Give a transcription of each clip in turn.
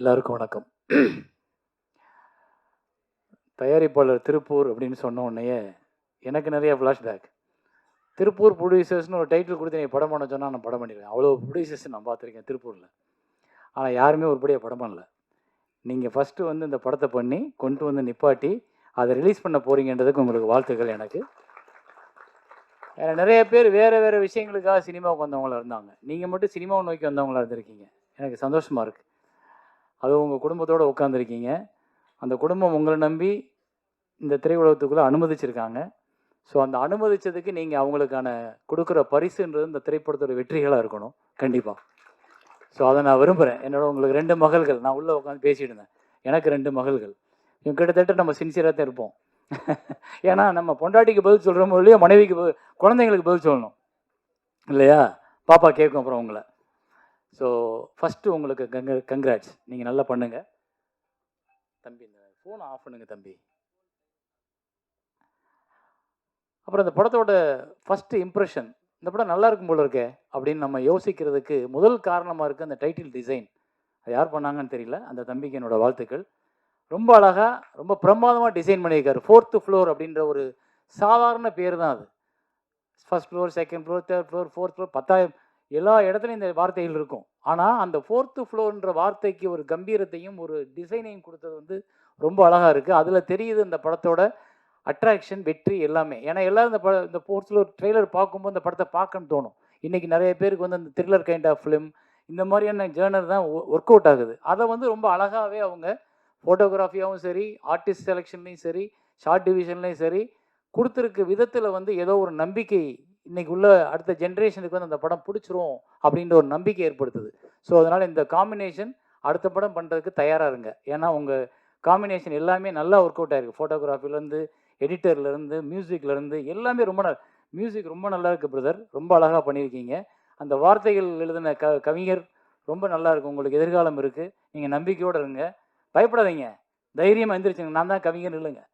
எல்லாருக்கும் வணக்கம். தயாரிப்பாளர் திருப்பூர் அப்படின்னு சொன்ன உடனேயே எனக்கு நிறைய ஃப்ளாஷ்பேக். திருப்பூர் ப்ரொடியூசர்ஸ்னு ஒரு டைட்டில் கொடுத்து நீ படம் பண்ண சொன்னால் நான் படம் பண்ணிடுவேன். அவ்வளோ ப்ரொடியூசர்ஸ் நான் பார்த்துருக்கேன் திருப்பூரில். ஆனால் யாருமே உருப்படியாக படம் பண்ணல. நீங்கள் ஃபஸ்ட்டு வந்து இந்த படத்தை பண்ணி கொண்டு வந்து நிப்பாட்டி அதை ரிலீஸ் பண்ண போகிறீங்கன்றதுக்கு உங்களுக்கு வாழ்த்துக்கள். எனக்கு நிறைய பேர் வேறு வேறு விஷயங்களுக்காக சினிமாவுக்கு வந்தவங்களா இருந்தாங்க. நீங்கள் மட்டும் சினிமாவை நோக்கி வந்தவங்களா இருந்திருக்கீங்க. எனக்கு சந்தோஷமாக இருக்குது. அதுவும் உங்கள் குடும்பத்தோடு உட்காந்துருக்கீங்க. அந்த குடும்பம் உங்களை நம்பி இந்த திரையுலகத்துக்குள்ளே அனுமதிச்சிருக்காங்க. ஸோ அந்த அனுமதித்ததுக்கு நீங்கள் அவங்களுக்கான கொடுக்குற பரிசுன்றது இந்த திரைப்படத்தோட வெற்றிகளாக இருக்கணும் கண்டிப்பாக. ஸோ அதை நான் விரும்புகிறேன். உங்களுக்கு 2 மகள்கள். நான் உள்ளே உட்காந்து பேசிட்டு இருந்தேன். எனக்கு 2 மகள்கள். இவங்க கிட்டத்தட்ட நம்ம சின்சியராக தான் இருப்போம். ஏன்னா நம்ம பொண்டாட்டிக்கு பதில் சொல்கிறோமோ இல்லையோ, மனைவிக்கு குழந்தைங்களுக்கு பதில் சொல்லணும் இல்லையா? பாப்பா கேட்கும் அப்புறம் உங்களை. ஸோ ஃபஸ்ட்டு உங்களுக்கு கங்க்ராட்ஸ். நீங்கள் நல்லா பண்ணுங்கள் தம்பி. இந்த ஃபோனை ஆஃப் பண்ணுங்க தம்பி. அப்புறம் இந்த படத்தோட ஃபஸ்ட்டு இம்ப்ரெஷன், இந்த படம் நல்லா இருக்கும் போல இருக்கே அப்படின்னு நம்ம யோசிக்கிறதுக்கு முதல் காரணமாக இருக்குது அந்த டைட்டில் டிசைன். அது யார் பண்ணாங்கன்னு தெரியல. அந்த தம்பிக்கு என்னோட வாழ்த்துக்கள். ரொம்ப அழகாக ரொம்ப பிரமாதமாக டிசைன் பண்ணியிருக்காரு. 4th ஃப்ளோர் அப்படின்ற ஒரு சாதாரண பேர் தான் அது. 1st floor, 2nd floor, 3rd floor, 4th floor, 10,000 எல்லா இடத்துலையும் இந்த வார்த்தைகள் இருக்கும். ஆனால் அந்த 4th ஃப்ளோர்ன்ற வார்த்தைக்கு ஒரு கம்பீரத்தையும் ஒரு டிசைனையும் கொடுத்தது வந்து ரொம்ப அழகாக இருக்குது. அதில் தெரியுது இந்த படத்தோட அட்ராக்ஷன், வெற்றி எல்லாமே. ஏன்னா எல்லோரும் இந்த 4th ஃப்ளோர் ட்ரெய்லர் பார்க்கும்போது இந்த படத்தை பார்க்கணும்னு தோணும். இன்றைக்கி நிறைய பேருக்கு வந்து அந்த த்ரில்லர் கைண்ட் ஆஃப் ஃபிலிம் இந்த மாதிரியான ஜேர்னர் தான் ஒர்க் அவுட் ஆகுது. அதை வந்து ரொம்ப அழகாகவே அவங்க ஃபோட்டோகிராஃபியாகவும் சரி, ஆர்டிஸ்ட் செலெக்ஷன்லேயும் சரி, ஷார்ட் டிவிஷன்லேயும் சரி கொடுத்துருக்க விதத்தில் வந்து ஏதோ ஒரு நம்பிக்கை இன்றைக்கி உள்ள அடுத்த ஜென்ரேஷனுக்கு வந்து அந்த படம் பிடிச்சிரும் அப்படின்ற ஒரு நம்பிக்கை ஏற்படுத்துது. ஸோ அதனால் இந்த காம்பினேஷன் அடுத்த படம் பண்ணுறதுக்கு தயாராக இருங்க. ஏன்னா உங்கள் காம்பினேஷன் எல்லாமே நல்லா ஒர்க் அவுட் ஆகிருக்கு. ஃபோட்டோகிராஃபிலேருந்து, எடிட்டர்லேருந்து, மியூசிக்லேருந்து எல்லாமே மியூசிக் ரொம்ப நல்லா இருக்குது பிரதர். ரொம்ப அழகாக பண்ணியிருக்கீங்க. அந்த வார்த்தைகள் எழுதின கவிஞர் ரொம்ப நல்லா இருக்குது. உங்களுக்கு எதிர்காலம் இருக்குது. நீங்கள் நம்பிக்கையோடு இருங்க, பயப்படாதீங்க, தைரியமாக எந்திரிச்சுங்க. நான் தான் கவிஞர் இல்லைங்க.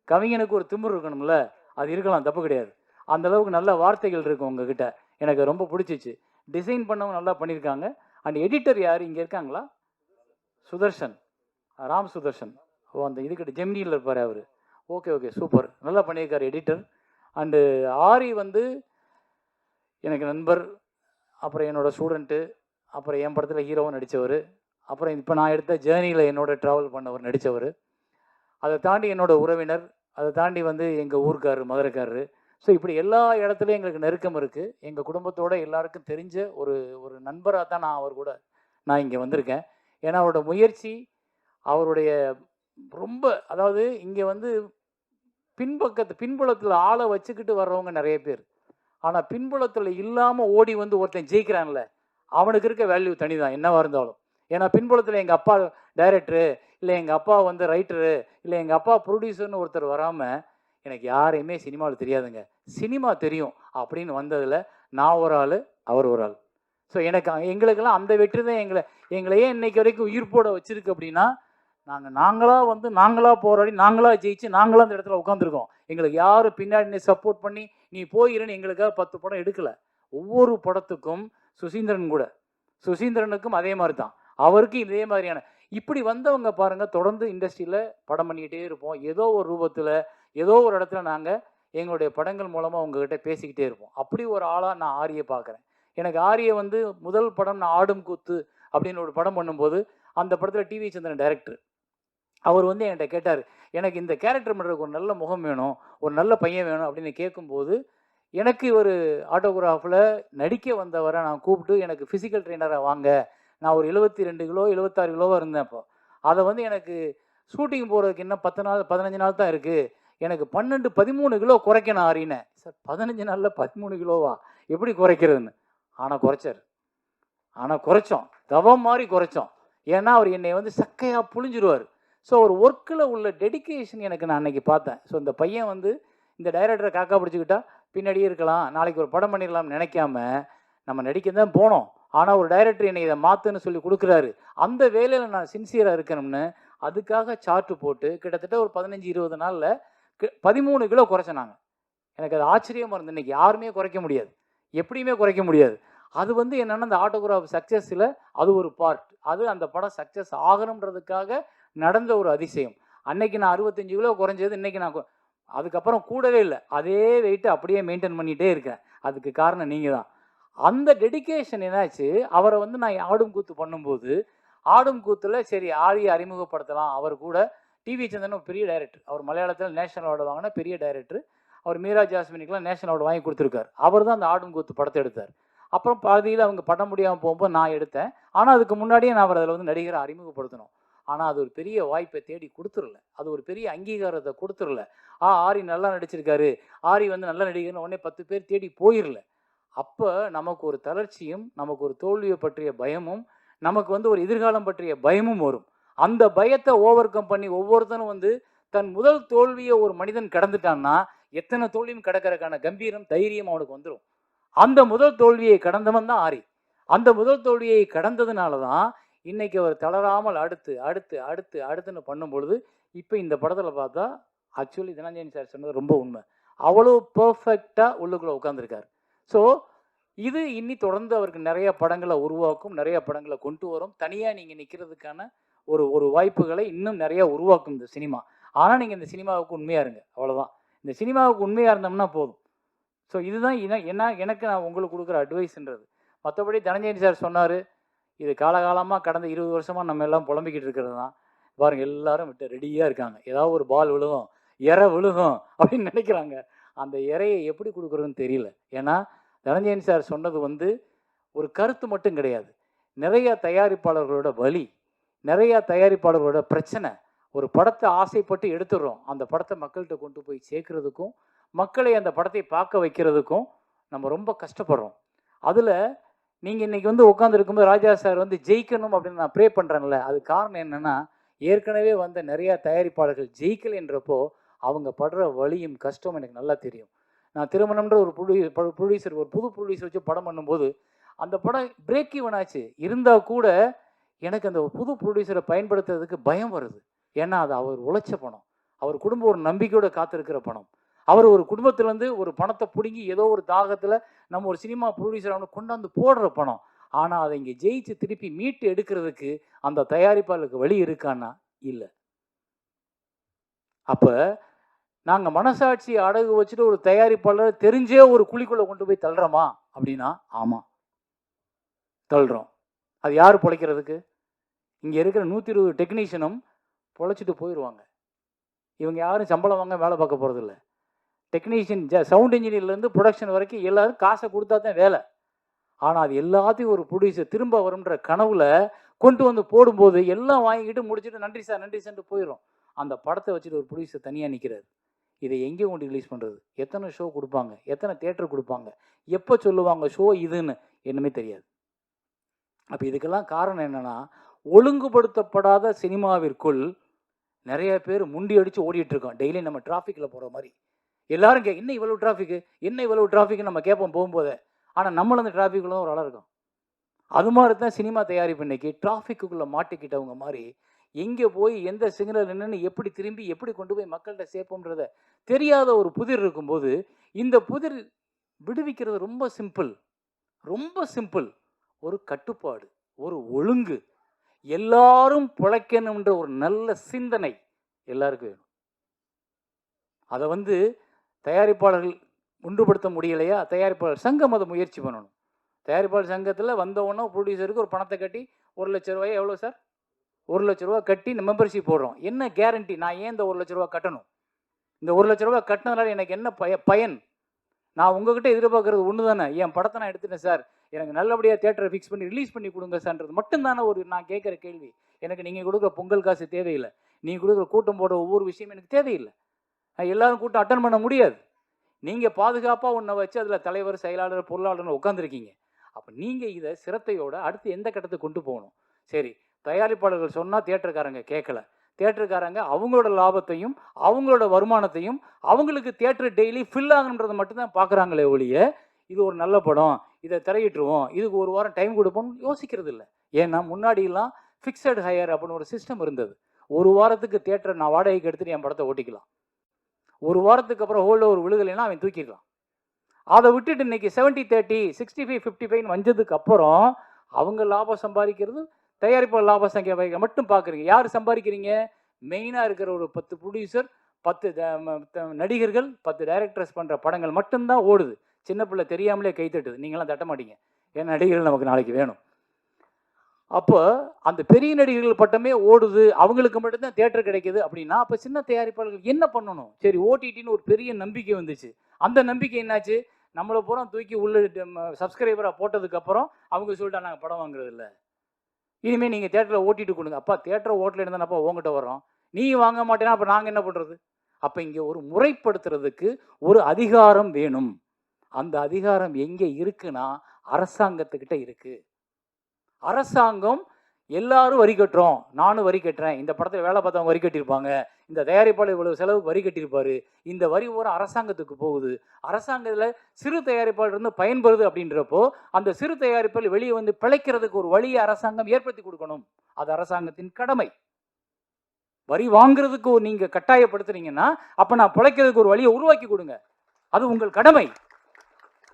கவிஞனுக்கு ஒரு திமிர் இருக்கணும்ல, அது இருக்கலாம், தப்பு கிடையாது. அந்தளவுக்கு நல்ல வார்த்தைகள் இருக்குது உங்ககிட்ட. எனக்கு ரொம்ப பிடிச்சிச்சு. டிசைன் பண்ணவங்க நல்லா பண்ணியிருக்காங்க. அண்ட் எடிட்டர் யார் இங்கே இருக்காங்களா? சுதர்ஷன், ராம் சுதர்ஷன். ஓ, அந்த இதுக்கிட்ட ஜெமினியில் இருப்பார் அவர். ஓகே ஓகே, சூப்பர், நல்லா பண்ணியிருக்கார் எடிட்டர். அண்டு ஆரி வந்து எனக்கு நண்பர், அப்புறம் என்னோடய ஸ்டூடெண்ட்டு, அப்புறம் என் படத்தில் ஹீரோவும் நடித்தவர், அப்புறம் இப்போ நான் எடுத்த ஜேர்னியில் என்னோட ட்ராவல் பண்ணவர் நடித்தவர். அதை தாண்டி என்னோடய உறவினர், அதை தாண்டி வந்து எங்கள் ஊருக்காரர், மதுரைக்காரரு. ஸோ இப்படி எல்லா இடத்துலையும் எங்களுக்கு நெருக்கம் இருக்குது. எங்கள் குடும்பத்தோடு எல்லாருக்கும் தெரிஞ்ச ஒரு நண்பராக தான் நான் இங்கே வந்திருக்கேன். ஏன்னா அவரோட முயற்சி, அவருடைய ரொம்ப, அதாவது இங்கே வந்து பின்புலத்தில் ஆளை வச்சுக்கிட்டு வர்றவங்க நிறைய பேர். ஆனால் பின்புலத்தில் இல்லாமல் ஓடி வந்து ஒருத்தன் ஜெயிக்கிறான்ல, அவனுக்கு இருக்க வேல்யூ தனி தான் என்னவாக இருந்தாலும். ஏன்னா பின்புலத்தில் எங்கள் அப்பா டைரக்டரு, இல்லை எங்கள் அப்பா வந்து ரைட்டரு, இல்லை எங்கள் அப்பா ப்ரொடியூசர்னு ஒருத்தர் வராமல் எனக்கு யாரையுமே சினிமாவில் தெரியாதுங்க. சினிமா தெரியும் அப்படின்னு வந்ததில் நான் ஒரு ஆள், அவர் ஒரு ஆள். ஸோ எங்களுக்கெல்லாம் அந்த வெற்றி தான் எங்களையே இன்னைக்கு வரைக்கும் உயிர்ப்போட வச்சுருக்கு. அப்படின்னா நாங்களாக போராடி, நாங்களாக ஜெயிச்சு, நாங்களாக அந்த இடத்துல உட்காந்துருக்கோம். எங்களுக்கு யாரும் பின்னாடி சப்போர்ட் பண்ணி நீ போயிருன்னு எங்களுக்காக 10 படம் எடுக்கலை. ஒவ்வொரு படத்துக்கும் சுசீந்திரனுக்கும் அதே மாதிரி தான், அவருக்கும் இதே மாதிரியான இப்படி வந்தவங்க பாருங்கள். தொடர்ந்து இண்டஸ்ட்ரியில் படம் பண்ணிக்கிட்டே இருப்போம். ஏதோ ஒரு ரூபத்தில், ஏதோ ஒரு இடத்துல நாங்கள் எங்களுடைய படங்கள் மூலமாக உங்ககிட்ட பேசிக்கிட்டே இருப்போம். அப்படி ஒரு ஆளாக நான் ஆரியை பார்க்குறேன். எனக்கு ஆரியை வந்து முதல் படம் நான் ஆடும் கூத்து அப்படின்னு ஒரு படம் பண்ணும்போது, அந்த படத்தில் டிவி சந்திரன் டைரக்டர், அவர் வந்து என்கிட்ட கேட்டார், எனக்கு இந்த கேரக்டர் பண்ணுறதுக்கு ஒரு நல்ல முகம் வேணும், ஒரு நல்ல பையன் வேணும் அப்படின்னு கேட்கும்போது, எனக்கு ஒரு ஆட்டோகிராஃபில் நடிக்க வந்தவரை நான் கூப்பிட்டு எனக்கு ஃபிசிக்கல் ட்ரெயினராக வாங்க. நான் ஒரு 72 கிலோ 76 கிலோவாக இருந்தேன். அப்போ அதை வந்து எனக்கு ஷூட்டிங் போகிறதுக்கு இன்னும் 10 நாள் 15 நாள் தான் இருக்குது, எனக்கு 13 கிலோ குறைக்கணும் ஆறினேன். சார் 15 நாளில் 13 கிலோவா, எப்படி குறைக்கிறதுன்னு. ஆனால் குறைச்சோம், தவம் மாதிரி குறைச்சோம். ஏன்னா அவர் என்னை வந்து சக்கையாக புழிஞ்சிருவார். ஸோ ஒரு ஒர்க்கில் உள்ள டெடிக்கேஷன் எனக்கு நான் அன்றைக்கி பார்த்தேன். ஸோ இந்த பையன் வந்து இந்த டைரக்டரை காக்கா பிடிச்சிக்கிட்டா பின்னாடியே இருக்கலாம், நாளைக்கு ஒரு படம் பண்ணிடலாம்னு நினைக்காம நம்ம நடிக்க தான் போனோம். ஆனால் ஒரு டைரக்டர் என்னை இதை மாற்றுன்னு சொல்லி கொடுக்குறாரு. அந்த வேலையில் நான் சின்சியராக இருக்கணும்னு அதுக்காக சார்ட்டு போட்டு கிட்டத்தட்ட ஒரு 15-20 நாளில் 13 கிலோ குறைச்சோம் நாங்கள். எனக்கு அது ஆச்சரியமாக இருந்தது. இன்றைக்கி யாருமே குறைக்க முடியாது, எப்படியுமே குறைக்க முடியாது. அது வந்து என்னென்னா அந்த ஆட்டோகிராஃப் சக்ஸஸில் அது ஒரு பார்ட். அது அந்த படம் சக்ஸஸ் ஆகணுன்றதுக்காக நடந்த ஒரு அதிசயம். அன்னைக்கு நான் 65 கிலோ குறைஞ்சது இன்னைக்கு நான் அதுக்கப்புறம் கூடவே இல்லை, அதே வெயிட்டு அப்படியே மெயின்டைன் பண்ணிகிட்டே இருக்கேன். அதுக்கு காரணம் நீங்கள் தான். அந்த டெடிக்கேஷன் என்னாச்சு, அவரை வந்து நான் ஆடும் கூத்து பண்ணும்போது ஆடும் கூத்தில் சரி ஆரியை அறிமுகப்படுத்தலாம். அவர் கூட டிவி சந்திரன் ஒரு பெரிய டைரக்டர், அவர் மலையாளத்தில் நேஷனல் அவார்டு வாங்கின பெரிய டைரக்டர். அவர் மீரா ஜாஸ்மினிக்கெலாம் நேஷனல் அவார்டு வாங்கி கொடுத்துருக்கார். அவர் தான் அந்த ஆடும் கூத்து படத்தை எடுத்தார். அப்புறம் பாதியில் அவங்க பண்ண முடியாமல் போகும்போது நான் எடுத்தேன். ஆனால் அதுக்கு முன்னாடியே நான் அவர் அதில் வந்து நடிகரை அறிமுகப்படுத்தணும். ஆனால் அது ஒரு பெரிய வாய்ப்பை தேடி கொடுத்துடல, அது ஒரு பெரிய அங்கீகாரத்தை கொடுத்துடல. ஆரி நல்லா நடிச்சிருக்காரு, ஆரி வந்து நல்ல நடிகர்னு உடனே 10 பேர் தேடி போயிடல. அப்போ நமக்கு ஒரு தளர்ச்சியும், நமக்கு ஒரு தோல்வியை பற்றிய பயமும், நமக்கு வந்து ஒரு எதிர்காலம் பற்றிய பயமும் வரும். அந்த பயத்தை ஓவர் கம் பண்ணி ஒவ்வொருத்தனும் வந்து தன் முதல் தோல்வியை ஒரு மனிதன் கடந்துட்டான்னா எத்தனை தோல்வியும் கடக்கிறதுக்கான கம்பீரம், தைரியம் அவனுக்கு வந்துடும். அந்த முதல் தோல்வியை கடந்தவன் தான் ஆரி. அந்த முதல் தோல்வியை கடந்ததுனால தான் இன்னைக்கு அவர் தளராமல் அடுத்து அடுத்து அடுத்து அடுத்துன்னு பண்ணும் பொழுது இப்போ இந்த படத்தில் பார்த்தா ஆக்சுவலி தனஞ்சயன் சார் சொன்னது ரொம்ப உண்மை. அவ்வளோ பர்ஃபெக்டாக உள்ளுக்குள்ளே உட்காந்துருக்காரு. ஸோ இது இன்னி தொடர்ந்து அவருக்கு நிறைய படங்களை உருவாக்கும், நிறைய படங்களை கொண்டு வரும். தனியாக நீங்கள் நிற்கிறதுக்கான ஒரு ஒரு வாய்ப்புகளை இன்னும் நிறைய உருவாக்கும் இந்த சினிமா. ஆனால் நீங்கள் இந்த சினிமாவுக்கு உண்மையாக இருங்க, அவ்வளோதான். இந்த சினிமாவுக்கு உண்மையாக இருந்தோம்னா போதும். ஸோ இதுதான் என்ன எனக்கு நான் உங்களுக்கு கொடுக்குற அட்வைஸ்ன்றது. மற்றபடி தனஞ்சயன் சார் சொன்னார், இது காலகாலமாக கடந்த 20 வருஷமாக நம்ம எல்லாம் புலம்பிக்கிட்டு இருக்கிறது தான். பாருங்கள், எல்லாரும் விட்டு ரெடியாக இருக்காங்க, ஏதாவது ஒரு பால் விழுகும், இறை விழுகும் அப்படின்னு நினைக்கிறாங்க. அந்த இறையை எப்படி கொடுக்குறதுன்னு தெரியல. ஏன்னா தனஞ்சயன் சார் சொன்னது வந்து ஒரு கருத்து மட்டும் கிடையாது, நிறைய தயாரிப்பாளர்களோட வலி, நிறைய தயாரிப்பாளர்களோட பிரச்சனை. ஒரு படத்தை ஆசைப்பட்டு எடுத்துடுறோம், அந்த படத்தை மக்கள்கிட்ட கொண்டு போய் சேர்க்கறதுக்கும் மக்களை அந்த படத்தை பார்க்க வைக்கிறதுக்கும் நம்ம ரொம்ப கஷ்டப்படுறோம். அதில் நீங்கள் இன்றைக்கி வந்து உட்காந்துருக்கும்போது ராஜா சார் வந்து ஜெயிக்கணும் அப்படின்னு நான் ப்ரே பண்ணுறேன்ல, அது காரணம் என்னென்னா ஏற்கனவே வந்த நிறையா தயாரிப்பாளர்கள் ஜெயிக்கலைன்றப்போ அவங்க படுற வலியும் கஷ்டம் எனக்கு நல்லா தெரியும். நான் திருமணம்ன்ற ஒரு ப்ரொடியூசர் ஒரு புது ப்ரொடியூசர் வச்சு படம் பண்ணும்போது அந்த படம் பிரேக் ஈவன் ஆச்சு. இருந்தால் கூட எனக்கு அந்த புது ப்ரொடியூசரை பயன்படுத்துறதுக்கு பயம் வருது. ஏன்னா அது அவர் உழைச்ச பணம், அவர் குடும்பம் ஒரு நம்பிக்கையோடு காத்திருக்கிற பணம். அவர் ஒரு குடும்பத்திலேருந்து ஒரு பணத்தை பிடுங்கி ஏதோ ஒரு தாகத்தில் நம்ம ஒரு சினிமா ப்ரொடியூசர் அவனை கொண்டாந்து போடுற பணம். ஆனால் அதை இங்கே ஜெயிச்சு திருப்பி மீட்டு எடுக்கிறதுக்கு அந்த தயாரிப்பாளருக்கு வழி இருக்கான்னா இல்லை. அப்போ நாங்கள் மனசாட்சி அடகு வச்சுட்டு ஒரு தயாரிப்பாளர் தெரிஞ்சே ஒரு குழிக்குள்ளே கொண்டு போய் தள்ளுறோமா அப்படின்னா ஆமாம், தள்ளுறோம். அது யார் பிழைக்கிறதுக்கு? இங்கே இருக்கிற 120 டெக்னீஷியனும் பொழைச்சிட்டு போயிடுவாங்க. இவங்க யாரும் சம்பளம் வாங்க வேலை பார்க்க போகிறதில்ல. டெக்னீஷியன் சவுண்ட் இன்ஜினியர்லேருந்து ப்ரொடக்ஷன் வரைக்கும் எல்லோரும் காசை கொடுத்தா தான் வேலை. ஆனால் அது எல்லாத்தையும் ஒரு ப்ரொடியூசர் திரும்ப வரும்ன்ற கனவுல கொண்டு வந்து போடும்போது எல்லாம் வாங்கிக்கிட்டு முடிச்சுட்டு நன்றி சார் நன்றி சார்ட்டு போயிடும். அந்த படத்தை வச்சுட்டு ஒரு ப்ரொடியூசர் தனியாக நிற்கிறாரு. இதை எங்கே கொண்டு ரிலீஸ் பண்ணுறது? எத்தனை ஷோ கொடுப்பாங்க? எத்தனை தேட்டர் கொடுப்பாங்க? எப்போ சொல்லுவாங்க ஷோ இதுன்னு? என்னமே தெரியாது. அப்போ இதுக்கெல்லாம் காரணம் என்னென்னா, ஒழுங்குபடுத்தப்படாத சினிமாவிற்குள் நிறைய பேர் முண்டி அடித்து ஓடிட்டுருக்கோம். டெய்லி நம்ம டிராஃபிக்கில் போகிற மாதிரி எல்லாரும் என்ன இவ்வளோ டிராஃபிக்கு, என்ன இவ்வளோ டிராஃபிக்கு நம்ம கேட்போம் போகும்போது. ஆனால் நம்மளும் அந்த டிராஃபிக்குள்ள ஒரு ஆளாக இருக்கும். அது மாதிரி தான் சினிமா தயாரிப்பு இன்னைக்கு டிராஃபிக்குள்ளே மாட்டிக்கிட்டவங்க மாதிரி எங்கே போய் எந்த சிக்னல் என்னன்னு எப்படி திரும்பி எப்படி கொண்டு போய் மக்கள்கிட்ட சேர்ப்போம்ன்றத தெரியாத ஒரு புதிர் இருக்கும்போது இந்த புதிர் விடுவிக்கிறது ரொம்ப சிம்பிள், ரொம்ப சிம்பிள். ஒரு கட்டுப்பாடு, ஒரு ஒழுங்கு, எல்லாரும் பிழைக்கணும்ன்ற ஒரு நல்ல சிந்தனை எல்லாருக்கும் வேணும். அதை வந்து தயாரிப்பாளர்கள் ஒன்றுபடுத்த முடியலையா, தயாரிப்பாளர் சங்கம் அதை முயற்சி பண்ணணும். தயாரிப்பாளர் சங்கத்தில் வந்தவொன்னே ப்ரொடியூசருக்கு ஒரு பணத்தை கட்டி 1 லட்ச ரூபாய் எவ்வளோ சார், 1 லட்ச ரூபா கட்டி மெம்பர்ஷிப் போடுறோம். என்ன கேரண்டி? நான் ஏன் இந்த 1 லட்ச ரூபா கட்டணும்? இந்த 1 லட்ச ரூபா கட்டினதுனால எனக்கு என்ன பயன்? நான் உங்ககிட்ட எதிர்பார்க்கறது ஒன்று தானே, என் படத்தை நான் எடுத்துட்டேன் சார், எனக்கு நல்லபடியாக தேட்டரை ஃபிக்ஸ் பண்ணி ரிலீஸ் பண்ணி கொடுங்க சார்ன்றது மட்டும்தானே ஒரு நான் கேட்குற கேள்வி. எனக்கு நீங்கள் கொடுக்குற பொங்கல் காசு தேவையில்லை, நீங்கள் கொடுக்குற கூட்டம் போடுற ஒவ்வொரு விஷயம் எனக்கு தேவையில்லை. நான் எல்லாரும் கூட்டம் அட்டன் பண்ண முடியாது. நீங்கள் பாதுகாப்பாக ஒன்றை வச்சு அதில் தலைவர், செயலாளர், பொருளாளர் உட்காந்துருக்கீங்க. அப்போ நீங்கள் இதை சிரத்தையோட அடுத்து எந்த கட்டத்துக்கு கொண்டு போகணும்? சரி, தயாரிப்பாளர்கள் சொன்னால் தியேட்டருக்காரங்க கேட்கல. தியேட்டருக்காரங்க அவங்களோட லாபத்தையும் அவங்களோட வருமானத்தையும் அவங்களுக்கு தியேட்டர் டெய்லி ஃபில் ஆகணுன்றதை மட்டும்தான் பார்க்குறாங்களே ஒழிய இது ஒரு நல்ல படம், இதை திரையிட்டுருவோம், இதுக்கு ஒரு வாரம் டைம் கொடுப்போம்னு யோசிக்கிறது இல்லை. ஏன்னா முன்னாடியெல்லாம் ஃபிக்ஸட் ஹையர் அப்படின்னு ஒரு சிஸ்டம் இருந்தது. ஒரு வாரத்துக்கு தியேட்டரை நான் வாடகைக்கு எடுத்துகிட்டு என் படத்தை ஓட்டிக்கலாம். ஒரு வாரத்துக்கு அப்புறம் ஹோல்ட் ஓவர் விழுகலைன்னா அவன் தூக்கிடலாம். அதை விட்டுட்டு இன்னைக்கு 70-30, 65-55 வந்ததுக்கு அப்புறம் அவங்க லாபம் சம்பாதிக்கிறது, தயாரிப்பாளர் லாபம் சம்பாதிக்க மட்டும் பார்க்குறீங்க. யார் சம்பாதிக்கிறீங்க? மெயினாக இருக்கிற ஒரு 10 ப்ரொடியூசர், 10 நடிகர்கள், 10 டைரக்டர்ஸ் பண்ணுற படங்கள் மட்டும்தான் ஓடுது. சின்ன பிள்ளை தெரியாமலே கைத்தட்டுது. நீங்களாம் தட்ட மாட்டீங்க. ஏன்னா நடிகர்கள் நமக்கு நாளைக்கு வேணும். அப்போ அந்த பெரிய நடிகர்கள் பட்டமே ஓடுது, அவங்களுக்கு மட்டும்தான் தியேட்டர் கிடைக்குது அப்படின்னா, அப்போ சின்ன தயாரிப்பாளர்கள் என்ன பண்ணணும்? சரி, ஓடிடின்னு ஒரு பெரிய நம்பிக்கை வந்துச்சு. அந்த நம்பிக்கை என்னாச்சு? நம்மளை பூரா தூக்கி உள்ள சப்ஸ்கிரைபராக போட்டதுக்கப்புறம் அவங்க சொல்லிட்டா நாங்கள் படம் வாங்குறது இல்லை, இனிமேல் நீங்கள் தியேட்டரில் ஓட்டிட்டு கொடுங்க. அப்பா தியேட்டரை ஓட்டல இருந்தானப்பா உங்ககிட்ட வரோம், நீ வாங்க மாட்டேன்னா அப்போ நாங்கள் என்ன பண்ணுறது? அப்போ இங்கே ஒரு முறைப்படுத்துறதுக்கு ஒரு அதிகாரம் வேணும். அந்த அதிகாரம் எங்கே இருக்குன்னா அரசாங்கத்துக்கிட்ட இருக்கு. அரசாங்கம் எல்லாரும் வரி கட்டுறோம், நானும் வரி கட்டுறேன், இந்த படத்தில் வேலை பார்த்தவங்க வரி கட்டியிருப்பாங்க, இந்த தயாரிப்பாளர் இவ்வளவு செலவுக்கு வரி கட்டியிருப்பாரு, இந்த வரி பூரா அரசாங்கத்துக்கு போகுது. அரசாங்கத்தில் சிறு தயாரிப்பாளர் இருந்து பயன்பெறுது அப்படின்றப்போ அந்த சிறு தயாரிப்பாளர் வெளியே வந்து பிழைக்கிறதுக்கு ஒரு வழியை அரசாங்கம் ஏற்படுத்தி கொடுக்கணும். அது அரசாங்கத்தின் கடமை. வரி வாங்குறதுக்கு நீங்க கட்டாயப்படுத்துறீங்கன்னா அப்ப நான் பிழைக்கிறதுக்கு ஒரு வழியை உருவாக்கி கொடுங்க, அது உங்கள் கடமை.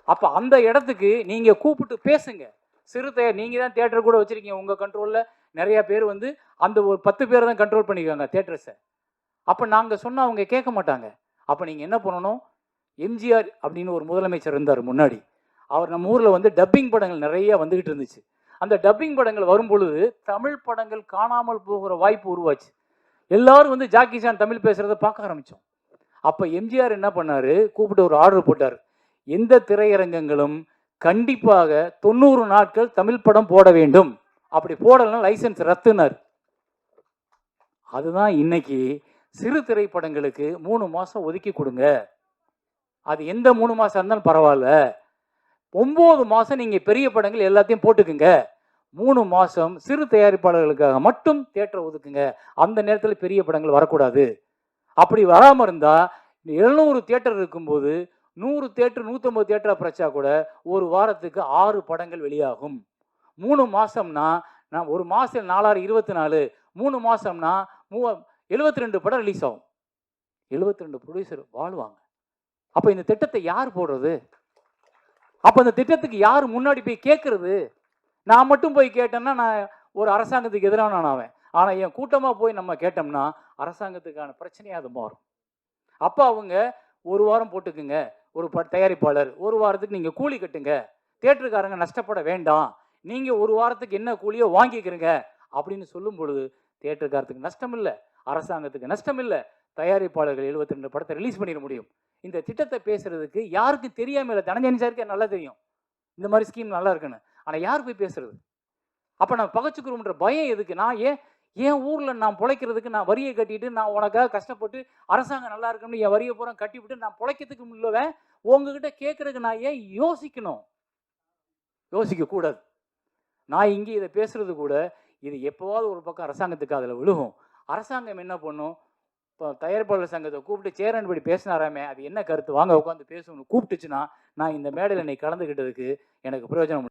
அப்ப அந்த இடத்துக்கு நீங்க கூப்பிட்டு பேசுங்க. சிறு நீங்க தான் தியேட்டர் கூட வச்சிருக்கீங்க, உங்க கண்ட்ரோல்ல நிறைய பேர் வந்து அந்த ஒரு 10 பேரை தான் கண்ட்ரோல் பண்ணிருக்காங்க தியேட்டர்ஸை. அப்ப நாங்க சொன்னா அவங்க கேட்க மாட்டாங்க. அப்ப நீங்க என்ன பண்ணணும்? எம்ஜிஆர் அப்படின்னு ஒரு முதலமைச்சர் இருந்தார் முன்னாடி. அவர் நம்ம ஊர்ல வந்து டப்பிங் படங்கள் நிறைய வந்துகிட்டு இருந்துச்சு. அந்த டப்பிங் படங்கள் வரும் பொழுது தமிழ் படங்கள் காணாமல் போகிற வாய்ப்பு உருவாச்சு. எல்லாரும் வந்து ஜாக்கி சான் தமிழ் பேசுறதை பார்க்க ஆரம்பிச்சோம். அப்ப எம்ஜிஆர் என்ன பண்ணாரு? கூப்பிட்டு ஒரு ஆர்டர் போட்டார். எந்த திரையரங்கங்களும் கண்டிப்பாக 90 நாட்கள் தமிழ் படம் போட வேண்டும், அப்படி போடலன்னா லைசன்ஸ் ரத்துனார். அதுதான் இன்னைக்கு சிறு திரைப்படங்களுக்கு 3 மாசம் ஒதுக்கி கொடுங்க. அது எந்த 3 மாசம் இருந்தாலும் பரவாயில்ல, 9 மாசம் நீங்க பெரிய படங்கள் எல்லாத்தையும் போட்டுக்குங்க, 3 மாசம் சிறு தயாரிப்பாளர்களுக்காக மட்டும் தியேட்டர் ஒதுக்குங்க. அந்த நேரத்தில் பெரிய படங்கள் வரக்கூடாது. அப்படி வராமல் இருந்தா 700 தியேட்டர் இருக்கும்போது 100 தியேட்டர் 150 தியேட்டரா பிரச்சா கூட ஒரு வாரத்துக்கு 6 படங்கள் வெளியாகும். 3 மாசம்னா நான் ஒரு மாசம் 4/24, 3 மாசம்னா 72 படம் ரிலீஸ் ஆகும். 72 ப்ரொடியூசர் வாழ்வாங்க. அப்ப இந்த திட்டத்தை யார் போடுறது? அப்ப இந்த திட்டத்துக்கு யார் முன்னாடி போய் கேட்கறது? நான் மட்டும் போய் கேட்டேன்னா நான் ஒரு அரசாங்கத்துக்கு எதிரான ஆவேன். ஆனா என் கூட்டமா போய் நம்ம கேட்டோம்னா அரசாங்கத்துக்கான பிரச்சனையா அது மாறும். அப்ப அவங்க ஒரு வாரம் போட்டுக்குங்க, ஒரு தயாரிப்பாளர் ஒரு வாரத்துக்கு நீங்க கூலி கட்டுங்க, தியேட்டருக்காரங்க நஷ்டப்பட வேண்டாம், நீங்க ஒரு வாரத்துக்கு என்ன கூலியோ வாங்கிக்கிறீங்க அப்படின்னு சொல்லும் பொழுது தியேட்டருக்காரத்துக்கு நஷ்டம் இல்லை, அரசாங்கத்துக்கு நஷ்டம் இல்லை, தயாரிப்பாளர்கள் 72 படத்தை ரிலீஸ் பண்ணிட முடியும். இந்த திட்டத்தை பேசுறதுக்கு யாருக்கு தெரியாம இல்லை? தனஞ்சயன் சாருக்கு நல்லா தெரியும் இந்த மாதிரி ஸ்கீம் நல்லா இருக்குன்னு. ஆனா யார் போய் பேசுறது? அப்ப நம்ம பகச்சுக்கிறோம்ன்ற பயம் எதுக்கு? நான் என் ஊர்ல நான் பிழைக்கிறதுக்கு நான் வரியை கட்டிட்டு நான் உனக்காக கஷ்டப்பட்டு அரசாங்கம் நல்லா இருக்குன்னு என் வரியை பூரா கட்டிவிட்டு நான் பிழைக்கிறதுக்கு முன்னவன் உங்ககிட்ட கேட்கறதுக்கு நான் ஏன் யோசிக்கணும்? யோசிக்க கூடாது. நான் இங்கே இதை பேசுறது கூட இது எப்போவாவது ஒரு பக்கம் அரசாங்கத்துக்கு அதில் விழுகும். அரசாங்கம் என்ன பண்ணும்? இப்போ தயாரிப்பாளர் சங்கத்தை கூப்பிட்டு சேரன்படி பேசினாராமே, அது என்ன கருத்து, வாங்க உட்காந்து பேசணும்னு கூப்பிட்டுச்சுன்னா நான் இந்த மேடையில் இன்னைக்கு கலந்துக்கிட்டதுக்கு எனக்கு பிரயோஜனம்.